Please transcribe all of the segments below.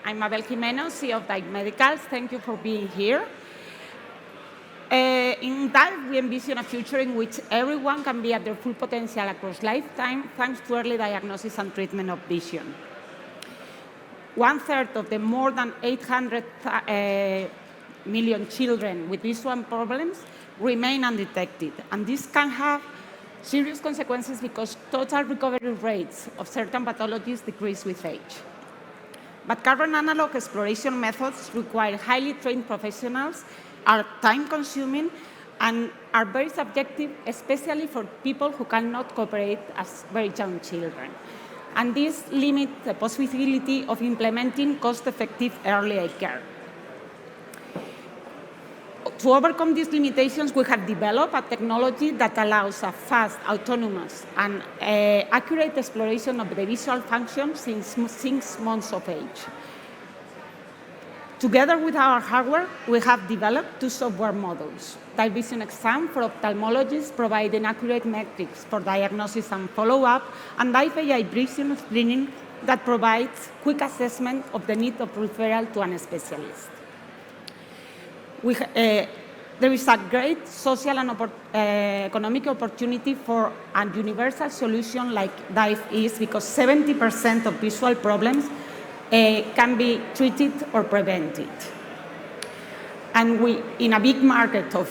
I'm Mabel Jimeno, CEO of Dive Medicals. Thank you for being here. In Dive, we envision a future in which everyone can be at their full potential across lifetime thanks to early diagnosis and treatment of vision. 1/3 of the more than 800 million children with visual problems remain undetected, and this can have serious consequences because total recovery rates of certain pathologies decrease with age. But current analog exploration methods require highly trained professionals, are time-consuming, and are very subjective, especially for people who cannot cooperate as very young children. And this limits the possibility of implementing cost-effective early eye care. To overcome these limitations, we have developed a technology that allows a fast, autonomous, and accurate exploration of the visual function since 6 months of age. Together with our hardware, we have developed 2 software models: Dive Vision Exam for ophthalmologists, providing accurate metrics for diagnosis and follow-up, and Dive AI Vision Screening that provides quick assessment of the need of referral to a specialist. There is a great social and economic opportunity for a universal solution like Dive is, because 70% of visual problems can be treated or prevented. And in a big market of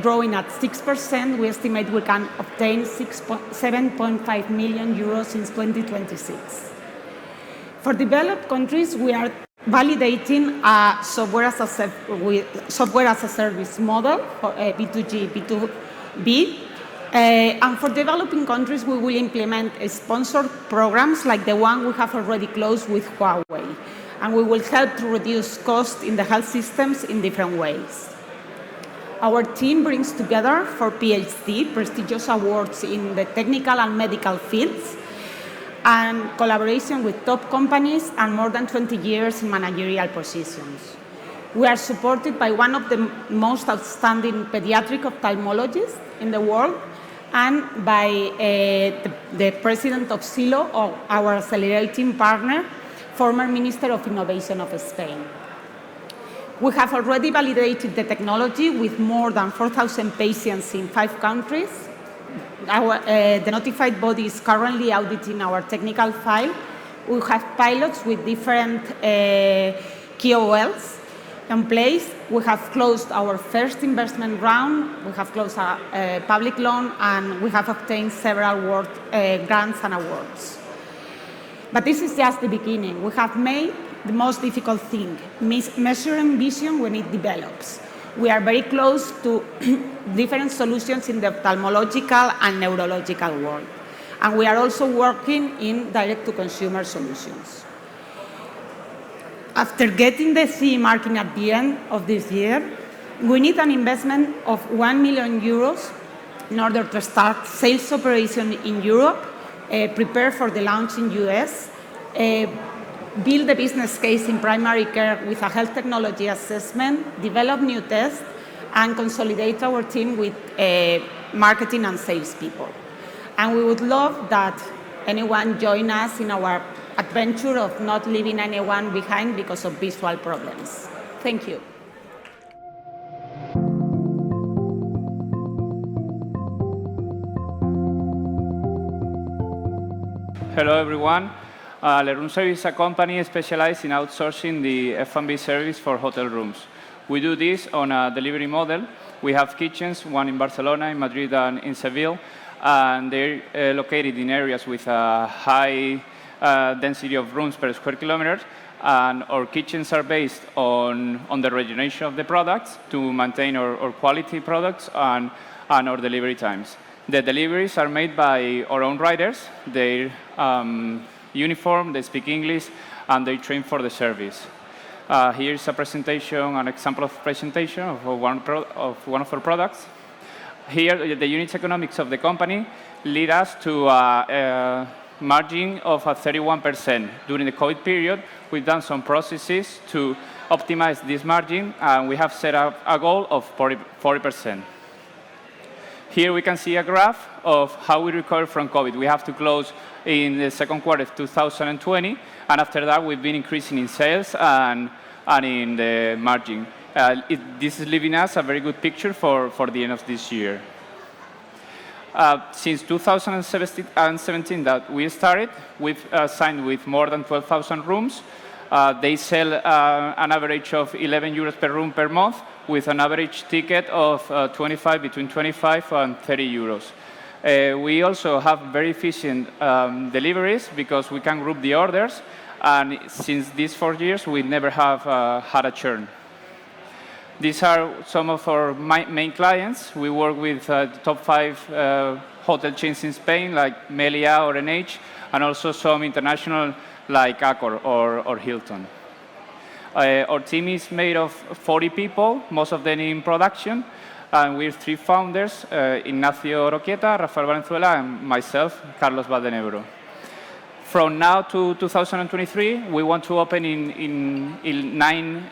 growing at 6%, we estimate we can obtain 7.5 million euros since 2026. For developed countries, we are validating a software as a service model for B2G, B2B. And for developing countries, we will implement sponsored programs like the one we have already closed with Huawei. And we will help to reduce costs in the health systems in different ways. Our team brings together 4 PhD, prestigious awards in the technical and medical fields, and collaboration with top companies and more than 20 years in managerial positions. We are supported by one of the most outstanding pediatric ophthalmologists in the world and by the president of SILO, our accelerating partner, former Minister of Innovation of Spain. We have already validated the technology with more than 4,000 patients in 5 countries. The notified body is currently auditing our technical file. We have pilots with different KOLs in place. We have closed our first investment round. We have closed a public loan, and we have obtained several grants and awards. But this is just the beginning. We have made the most difficult thing, measuring vision when it develops. We are very close to different solutions in the ophthalmological and neurological world. And we are also working in direct-to-consumer solutions. After getting the CE marking at the end of this year, we need an investment of 1 million euros in order to start sales operation in Europe, prepare for the launch in US, build a business case in primary care with a health technology assessment, develop new tests, and consolidate our team with marketing and sales people. And we would love that anyone join us in our adventure of not leaving anyone behind because of visual problems. Thank you. Hello, everyone. Leroom Service is a company specialized in outsourcing the F&B service for hotel rooms. We do this on a delivery model. We have kitchens, one in Barcelona, in Madrid, and in Seville, and they're located in areas with a high density of rooms per square kilometer. And our kitchens are based on the regeneration of the products to maintain our quality products and our delivery times. The deliveries are made by our own riders. They're uniform, they speak English, and they train for the service. Here's a presentation, an example of presentation of one of our products. Here, the unit economics of the company lead us to a margin of 31%. During the COVID period, we've done some processes to optimize this margin, and we have set up a goal of 40%. Here we can see a graph of how we recovered from COVID. We have to close in the second quarter of 2020, and after that we've been increasing in sales and in the margin. This is leaving us a very good picture for the end of this year. Since 2017 that we started, we've signed with more than 12,000 rooms. They sell an average of 11 euros per room per month, with an average ticket of between 25 and 30 euros. We also have very efficient deliveries because we can group the orders, and since these 4 years, we never have had a churn. These are some of our main clients. We work with the top 5 hotel chains in Spain, like Meliá or NH, and also some international, like Accor or Hilton. Our team is made of 40 people, most of them in production, and we're 3 founders, Ignacio Roqueta, Rafael Valenzuela, and myself, Carlos Valdenebro. From now to 2023, we want to open in 9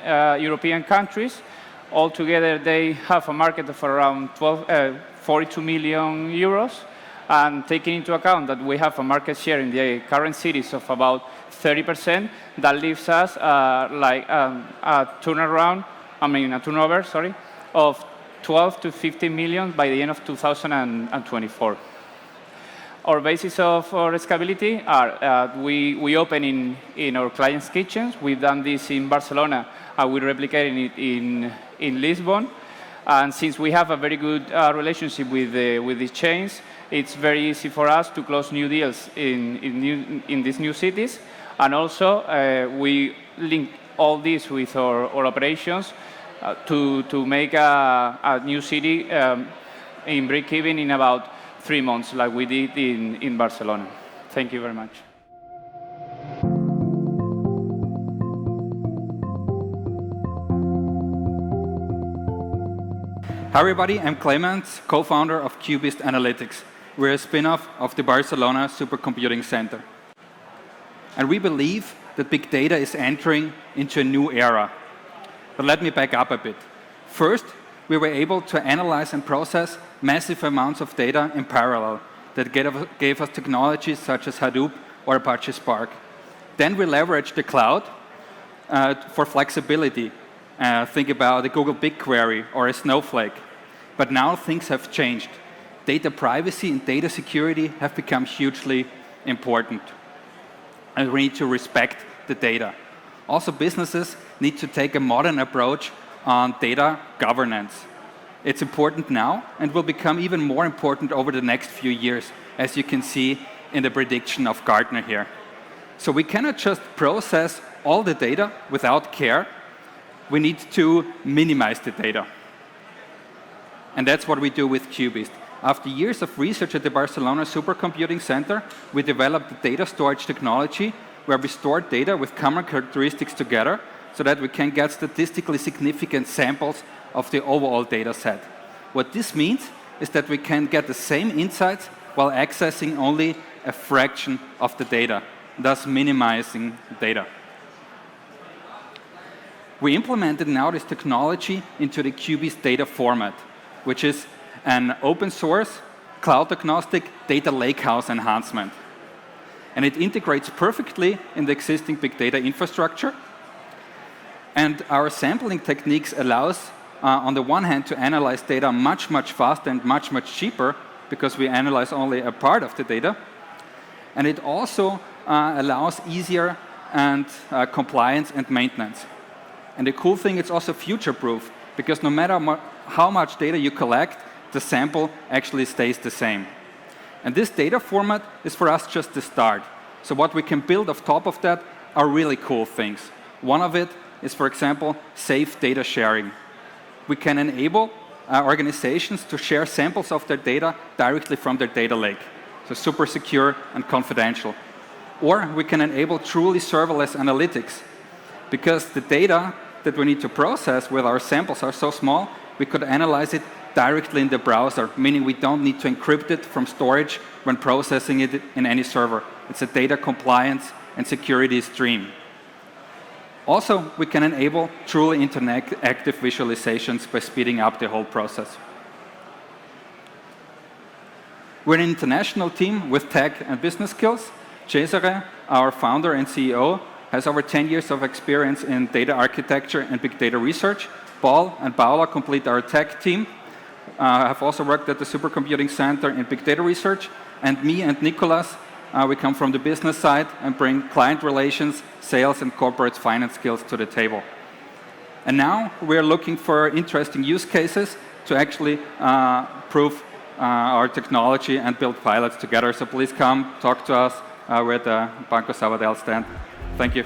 European countries. Altogether, they have a market of around 42 million euros, and taking into account that we have a market share in the current cities of about 30%, that leaves us a turnover, of 12 to 15 million by the end of 2024. Our basis of our scalability are we open in our clients' kitchens. We've done this in Barcelona, and we're replicating it in Lisbon. And since we have a very good relationship with these chains, it's very easy for us to close new deals in these new cities. And also, we link all this with our operations to make a new city in break-even in about 3 months, like we did in Barcelona. Thank you very much. Hi everybody, I'm Clemens, co-founder of Cubist Analytics. We're a spin-off of the Barcelona Supercomputing Center. And we believe that big data is entering into a new era. But let me back up a bit. First, we were able to analyze and process massive amounts of data in parallel that gave us technologies such as Hadoop or Apache Spark. Then we leveraged the cloud for flexibility. Think about a Google BigQuery or a Snowflake. But now things have changed. Data privacy and data security have become hugely important. And we need to respect the data. Also, businesses need to take a modern approach on data governance. It's important now and will become even more important over the next few years, as you can see in the prediction of Gartner here. So we cannot just process all the data without care. We need to minimize the data. And that's what we do with Cubist. After years of research at the Barcelona Supercomputing Center, we developed a data storage technology where we store data with common characteristics together so that we can get statistically significant samples of the overall data set. What this means is that we can get the same insights while accessing only a fraction of the data, thus minimizing data. We implemented now this technology into the Cubist data format, which is an open source, cloud-agnostic data lakehouse enhancement. And it integrates perfectly in the existing big data infrastructure. And our sampling techniques allows, on the one hand, to analyze data much, much faster and much, much cheaper, because we analyze only a part of the data. And it also allows easier and compliance and maintenance. And the cool thing, it's also future-proof, because no matter how much data you collect, the sample actually stays the same. And this data format is for us just the start. So what we can build off top of that are really cool things. One of it is, for example, safe data sharing. We can enable organizations to share samples of their data directly from their data lake. So super secure and confidential. Or we can enable truly serverless analytics. Because the data that we need to process with our samples are so small, we could analyze it directly in the browser, meaning we don't need to encrypt it from storage when processing it in any server. It's a data compliance and security stream. Also, we can enable truly interactive visualizations by speeding up the whole process. We're an international team with tech and business skills. Cesare, our founder and CEO, has over 10 years of experience in data architecture and big data research. Paul and Paola complete our tech team. Have also worked at the Supercomputing Center in big data research. And me and Nicolas, we come from the business side and bring client relations, sales, and corporate finance skills to the table. And now we're looking for interesting use cases to actually prove our technology and build pilots together. So please come talk to us. We're at the Banco Sabadell stand. Thank you.